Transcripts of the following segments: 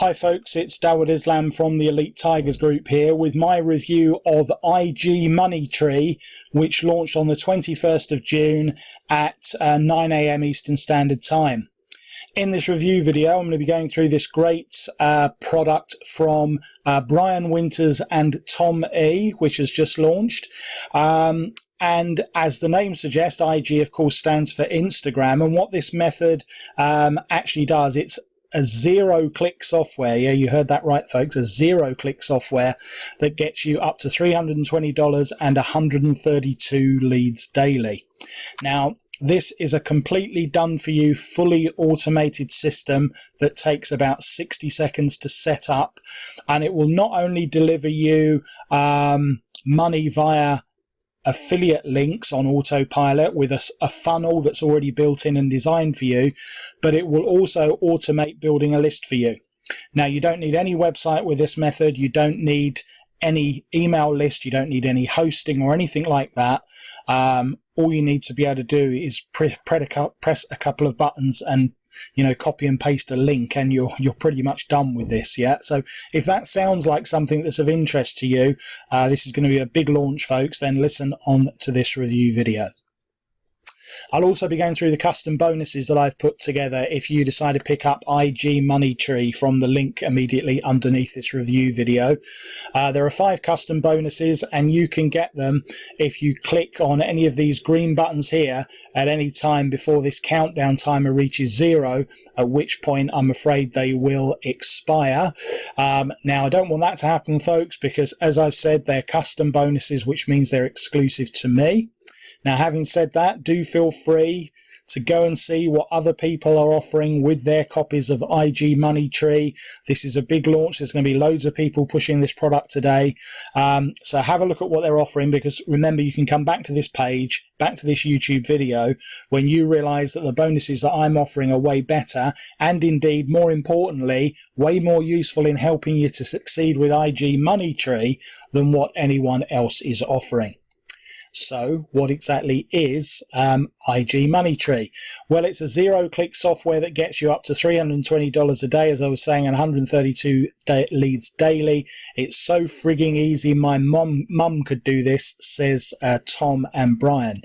Hi folks, it's Dawud Islam from the Elite Tigers Group here with my review of IG Money Tree, which launched on the 21st of June at 9 AM Eastern Standard Time. In this review video, I'm going to be going through this great product from Brian Winters and Tom E, which has just launched. And as the name suggests, IG, of course, stands for Instagram. And what this method actually does, it's a zero-click software. Yeah, you heard that right, folks. A zero-click software that gets you up to $320 and 132 leads daily. Now, this is a completely done-for-you, fully automated system that takes about 60 seconds to set up. And it will not only deliver you money via affiliate links on autopilot with a funnel that's already built in and designed for you, but it will also automate building a list for you. Now, you don't need any website with this method. You don't need any email list. You don't need any hosting or anything like that. All you need to be able to do is press a couple of buttons and copy and paste a link, and you're pretty much done with this. Yeah, so if that sounds like something that's of interest to you, this is going to be a big launch, folks, then listen on to this review video. I'll also be going through the custom bonuses that I've put together if you decide to pick up IG Money Tree from the link immediately underneath this review video. There are 5 custom bonuses, and you can get them if you click on any of these green buttons here at any time before this countdown timer reaches 0, at which point I'm afraid they will expire. Now, I don't want that to happen, folks, because as I've said, they're custom bonuses, which means they're exclusive to me. Now, having said that, do feel free to go and see what other people are offering with their copies of IG Money Tree. This is a big launch. There's going to be loads of people pushing this product today. So have a look at what they're offering, because remember, you can come back to this page, back to this YouTube video, when you realize that the bonuses that I'm offering are way better, and indeed, more importantly, way more useful in helping you to succeed with IG Money Tree than what anyone else is offering. So what exactly is IG Money Tree? Well, it's a zero-click software that gets you up to $320 a day, as I was saying, and 132 leads daily. It's so frigging easy. My mum could do this, says Tom and Brian.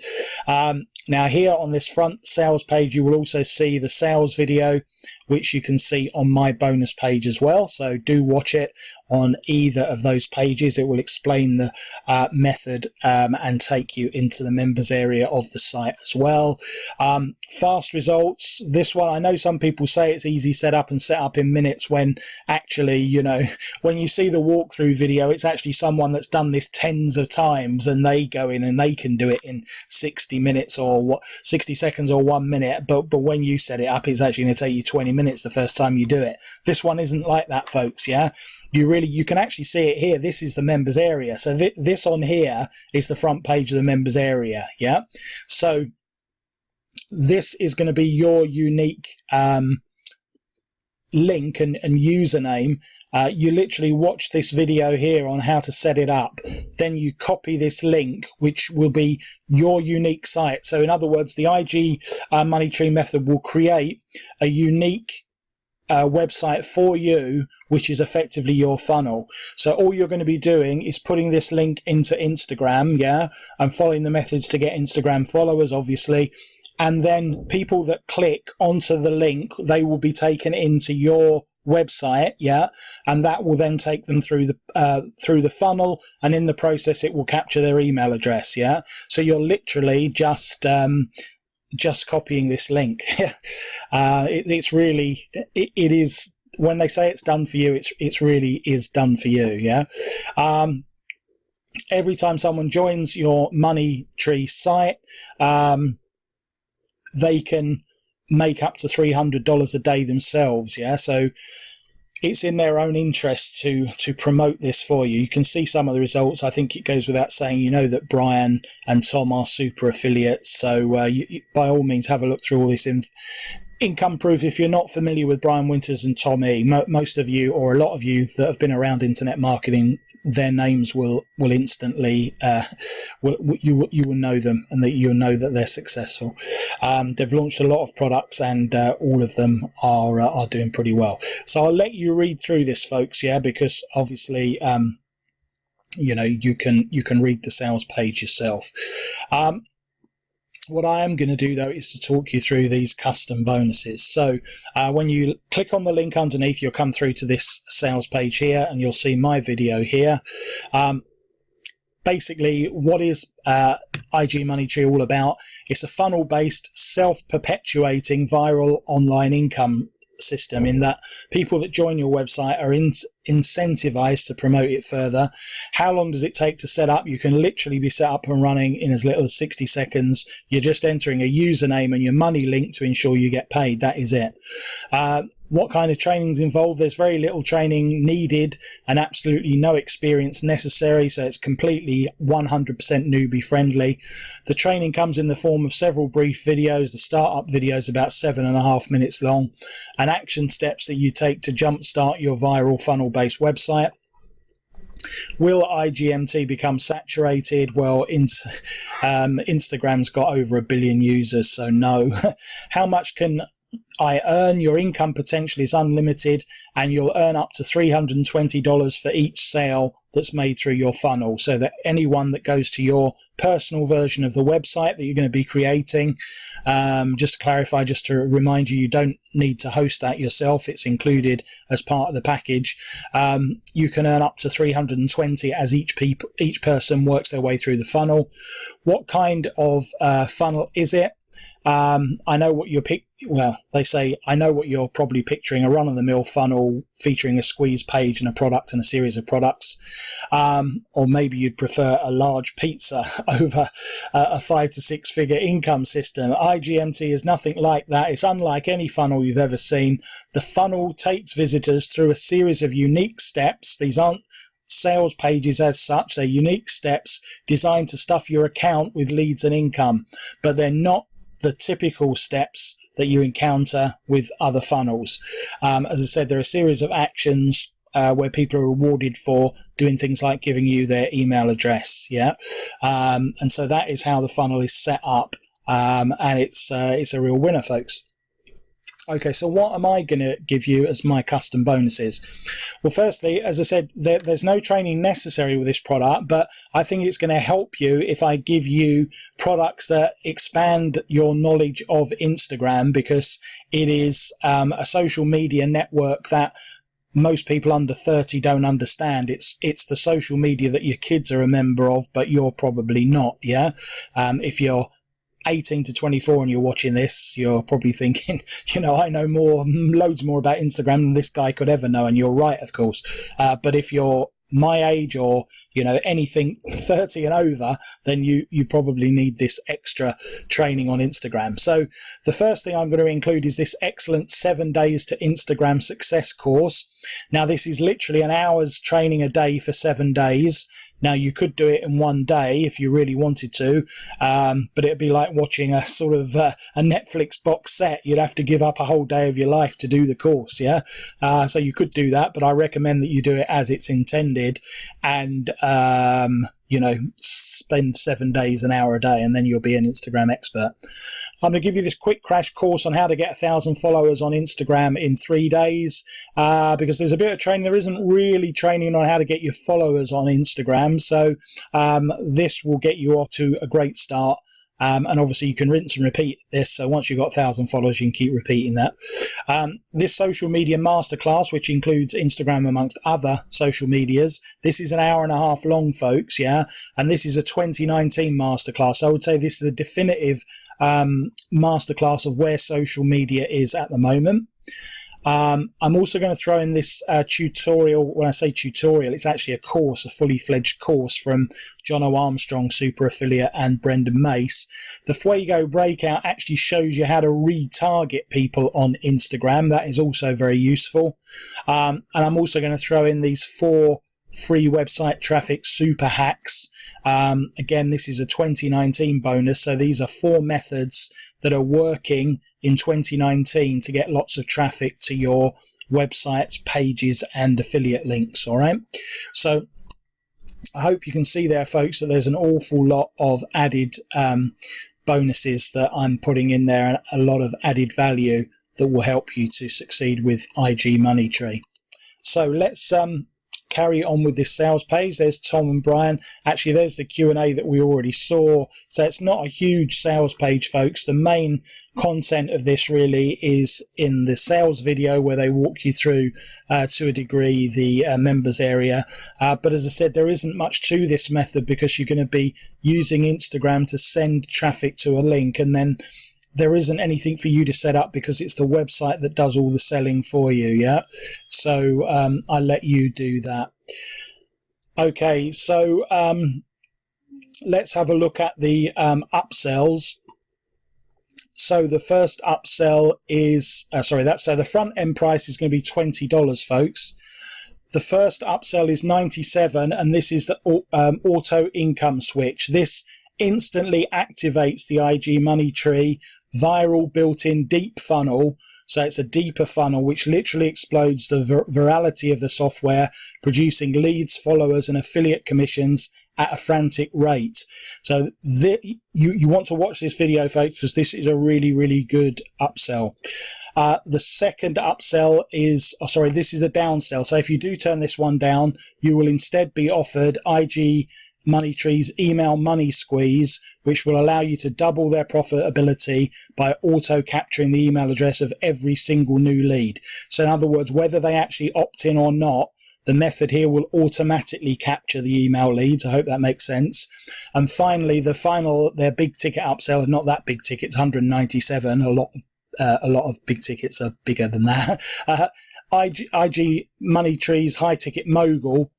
Now, here on this front sales page, you will also see the sales video, which you can see on my bonus page as well. So do watch it on either of those pages. It will explain the method and take you into the members area of the site as well. Fast results. This one, I know some people say it's easy set up and set up in minutes, when actually, when you see the walkthrough video, it's actually someone that's done this tens of times, and they go in and they can do it in 60 minutes or 60 seconds or 1 minute. But when you set it up, it's actually going to take you 20 minutes the first time you do it. This one isn't like that, folks. Yeah, you can actually see it here. This is the members area. So this on here is the front page of the members area. Yeah, so this is going to be your unique link and username. You literally watch this video here on how to set it up, then you copy this link, which will be your unique site. So in other words, the IG Money Tree method will create a unique website for you, which is effectively your funnel. So all you're going to be doing is putting this link into Instagram, yeah, and following the methods to get Instagram followers, obviously. And then people that click onto the link, they will be taken into your website, yeah, and that will then take them through the funnel, and in the process it will capture their email address, yeah. So you're literally just copying this link. It's really, it is, when they say it's done for you, it's really is done for you, yeah. Every time someone joins your Money Tree site, they can make up to $300 a day themselves, yeah. So it's in their own interest to promote this for you. You can see some of the results. I think it goes without saying, that Brian and Tom are super affiliates. So you, by all means, have a look through all this income proof, if you're not familiar with Brian Winters and Tom E, most of you, or a lot of you that have been around internet marketing, their names will instantly you will know them, and that you'll know that they're successful. They've launched a lot of products, and all of them are doing pretty well. So I'll let you read through this, folks, because obviously you can read the sales page yourself. What I am going to do, though, is to talk you through these custom bonuses. So when you click on the link underneath, you'll come through to this sales page here, and you'll see my video here. Basically, what is IG Money Tree all about? It's a funnel-based, self-perpetuating viral online income system, in that people that join your website are incentivized to promote it further. How long does it take to set up? You can literally be set up and running in as little as 60 seconds. You're just entering a username and your money link to ensure you get paid. That is it. What kind of training is involved? There's very little training needed and absolutely no experience necessary, so it's completely 100% newbie friendly. The training comes in the form of several brief videos. The startup video is about 7.5 minutes long, and action steps that you take to jumpstart your viral funnel-based website. Will IGMT become saturated? Well, Instagram's got over 1 billion users, so no. How much can I earn? Your income potential is unlimited, and you'll earn up to $320 for each sale that's made through your funnel, so that anyone that goes to your personal version of the website that you're going to be creating, just to clarify, just to remind you, you don't need to host that yourself. It's included as part of the package. You can earn up to $320 as each person works their way through the funnel. What kind of funnel is it? I know what I know what you're probably picturing: a run-of-the-mill funnel featuring a squeeze page and a product and a series of products. Or maybe you'd prefer a large pizza over a 5 to 6 figure income system. IGMT is nothing like that. It's unlike any funnel you've ever seen. The funnel takes visitors through a series of unique steps. These aren't sales pages as such. They're unique steps designed to stuff your account with leads and income, but they're not the typical steps that you encounter with other funnels. As I said, there are a series of actions where people are rewarded for doing things like giving you their email address. And so that is how the funnel is set up, and it's a real winner, folks. Okay, so what am I going to give you as my custom bonuses? Well, firstly, as I said, there's no training necessary with this product, but I think it's going to help you if I give you products that expand your knowledge of Instagram, because it is a social media network that most people under 30 don't understand. It's the social media that your kids are a member of, but you're probably not, if you're 18 to 24 and you're watching this, you're probably thinking, I know loads more about Instagram than this guy could ever know. And you're right, of course. But if you're my age, or anything 30 and over, then you probably need this extra training on Instagram. So the first thing I'm going to include is this excellent 7 days to Instagram success course. Now, this is literally an hour's training a day for 7 days. Now, you could do it in one day if you really wanted to, but it'd be like watching a sort of a Netflix box set. You'd have to give up a whole day of your life to do the course, so you could do that, but I recommend that you do it as it's intended, and spend 7 days, an hour a day, and then you'll be an Instagram expert. I'm going to give you this quick crash course on how to get 1,000 followers on Instagram in 3 days, because there's a bit of training. There isn't really training on how to get your followers on Instagram, so this will get you off to a great start. And obviously you can rinse and repeat this, so once you've got 1,000 followers you can keep repeating that. This social media masterclass, which includes Instagram amongst other social medias, this is an hour and a half long, folks, and this is a 2019 masterclass. So I would say this is the definitive masterclass of where social media is at the moment. I'm also going to throw in this tutorial. When I say tutorial, it's actually a course, a fully fledged course from John O. Armstrong, super affiliate, and Brendan Mace. The Fuego Breakout actually shows you how to retarget people on Instagram. That is also very useful. And I'm also going to throw in these 4 free website traffic super hacks. Again, this is a 2019 bonus. So these are 4 methods that are working in 2019 to get lots of traffic to your websites, pages, and affiliate links. All right. So I hope you can see there, folks, that there's an awful lot of added bonuses that I'm putting in there, and a lot of added value that will help you to succeed with IG Money Tree. So let's carry on with this sales page. There's Tom and Brian. Actually, there's the Q&A that we already saw. So it's not a huge sales page, folks. The main content of this really is in the sales video where they walk you through to a degree the members area. But as I said, there isn't much to this method because you're going to be using Instagram to send traffic to a link, and then there isn't anything for you to set up because it's the website that does all the selling for you, yeah? So I'll let you do that. Okay, so let's have a look at the upsells. So the first upsell is, so the front end price is going to be $20, folks. The first upsell is $97, and this is the auto income switch. This instantly activates the IG Money Tree viral built-in deep funnel. So it's a deeper funnel which literally explodes the virality of the software, producing leads, followers, and affiliate commissions at a frantic rate. So you want to watch this video, folks, because this is a really, really good upsell. The second upsell is, this is a downsell. So if you do turn this one down, you will instead be offered IG Money Tree's email money squeeze, which will allow you to double their profitability by auto capturing the email address of every single new lead. So in other words, whether they actually opt in or not, the method here will automatically capture the email leads. I hope that makes sense. And finally, their big ticket upsell, not that big ticket, it's 197. A lot of big tickets are bigger than that. IG Money Tree's high ticket mogul.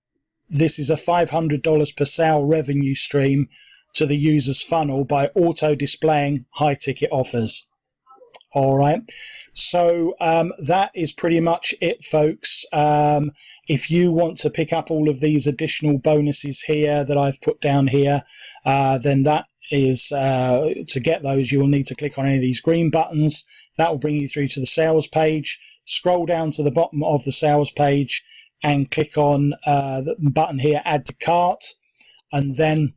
This is a $500 per sale revenue stream to the user's funnel by auto displaying high ticket offers. All right. So that is pretty much it, folks. If you want to pick up all of these additional bonuses here that I've put down here, then that is to get those, you will need to click on any of these green buttons. That will bring you through to the sales page. Scroll down to the bottom of the sales page and click on the button here, add to cart, and then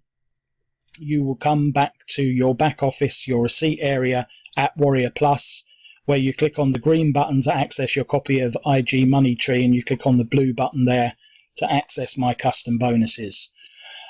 you will come back to your back office, your receipt area at Warrior Plus, where you click on the green button to access your copy of IG Money Tree, and you click on the blue button there to access my custom bonuses.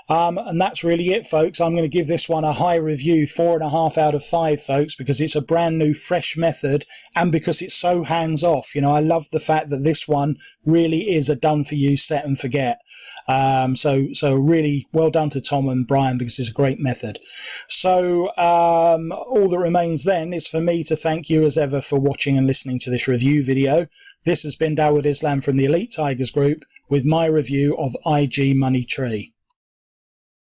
And that's really it, folks. I'm going to give this one a high review, 4.5 out of 5, folks, because it's a brand new, fresh method, and because it's so hands-off. You know, I love the fact that this one really is a done-for-you, set and forget. So really well done to Tom and Brian, because it's a great method. So all that remains then is for me to thank you as ever for watching and listening to this review video. This has been Dawood Islam from the Elite Tigers Group with my review of IG Money Tree.